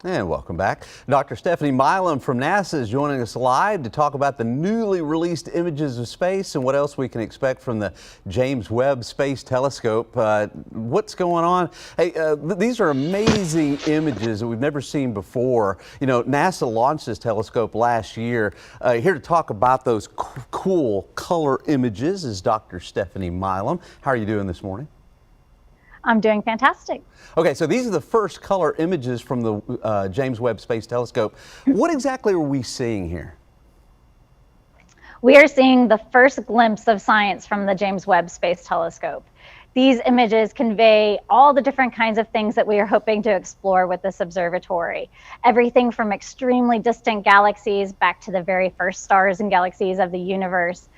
And welcome back. Dr. Stephanie Milam from NASA is joining us live to talk about the newly released images of space and what else we can expect from the James Webb Space Telescope. What's going on? Hey, these are amazing images that we've never seen before. You know, NASA launched this telescope last year. Here to talk about those cool color images is Dr. Stephanie Milam. How are you doing this morning? I'm doing fantastic. Okay, so these are the first color images from the James Webb Space Telescope. What exactly are we seeing here? We are seeing the first glimpse of science from the James Webb Space Telescope. These images convey all the different kinds of things that we are hoping to explore with this observatory. Everything from extremely distant galaxies back to the very first stars and galaxies of the universe,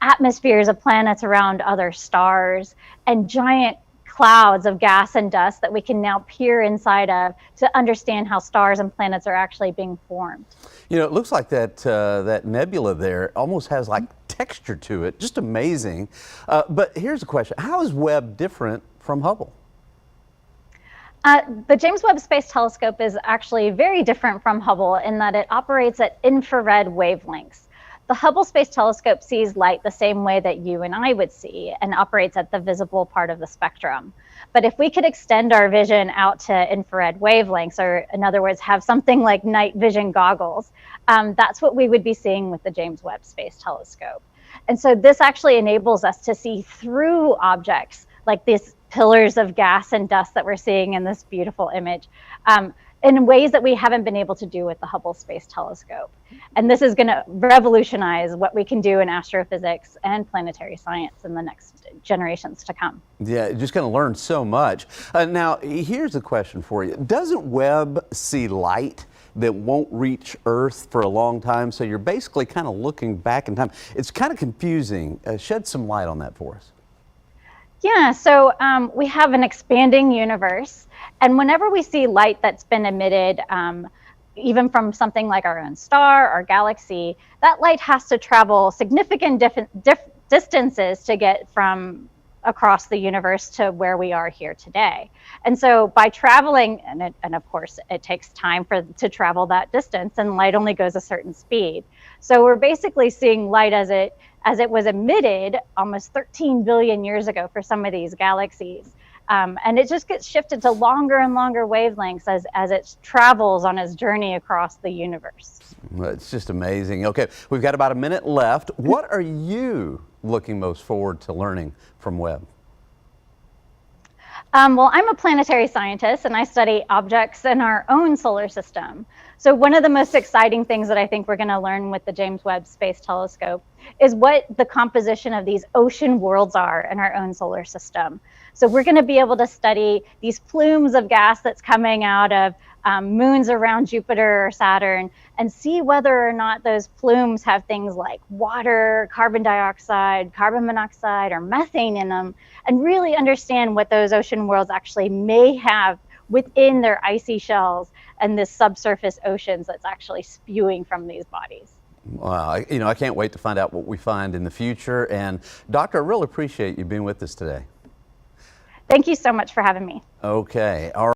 atmospheres of planets around other stars, and giant clouds of gas and dust that we can now peer inside of to understand how stars and planets are actually being formed. You know, it looks like that nebula there almost has like texture to it. Just amazing. But here's a question. How is Webb different from Hubble? The James Webb Space Telescope is actually very different from Hubble in that it operates at infrared wavelengths. The Hubble Space Telescope sees light the same way that you and I would see and operates at the visible part of the spectrum. But if we could extend our vision out to infrared wavelengths, or in other words, have something like night vision goggles, that's what we would be seeing with the James Webb Space Telescope. And so this actually enables us to see through objects like these pillars of gas and dust that we're seeing in this beautiful image. In ways that we haven't been able to do with the Hubble Space Telescope. And this is going to revolutionize what we can do in astrophysics and planetary science in the next generations to come. Yeah, you're just going to learn so much. Now, here's a question for you. Doesn't Webb see light that won't reach Earth for a long time? So you're basically kind of looking back in time. It's kind of confusing. Shed some light on that for us. Yeah, so we have an expanding universe, and whenever we see light that's been emitted, even from something like our own star or galaxy, that light has to travel significant distances to get from across the universe to where we are here today. And so by traveling, and of course it takes time to travel that distance, and light only goes a certain speed. So we're basically seeing light as it was emitted almost 13 billion years ago for some of these galaxies. And it just gets shifted to longer and longer wavelengths as it travels on its journey across the universe. Well, it's just amazing. Okay, we've got about a minute left. What are you looking most forward to learning from Webb? Well, I'm a planetary scientist and I study objects in our own solar system. So one of the most exciting things that I think we're going to learn with the James Webb Space Telescope is what the composition of these ocean worlds are in our own solar system. So we're going to be able to study these plumes of gas that's coming out of moons around Jupiter or Saturn and see whether or not those plumes have things like water, carbon dioxide, carbon monoxide, or methane in them, and really understand what those ocean worlds actually may have within their icy shells and this subsurface oceans that's actually spewing from these bodies. Wow, you know, I can't wait to find out what we find in the future. And Doctor, I really appreciate you being with us today. Thank you so much for having me. Okay. All right.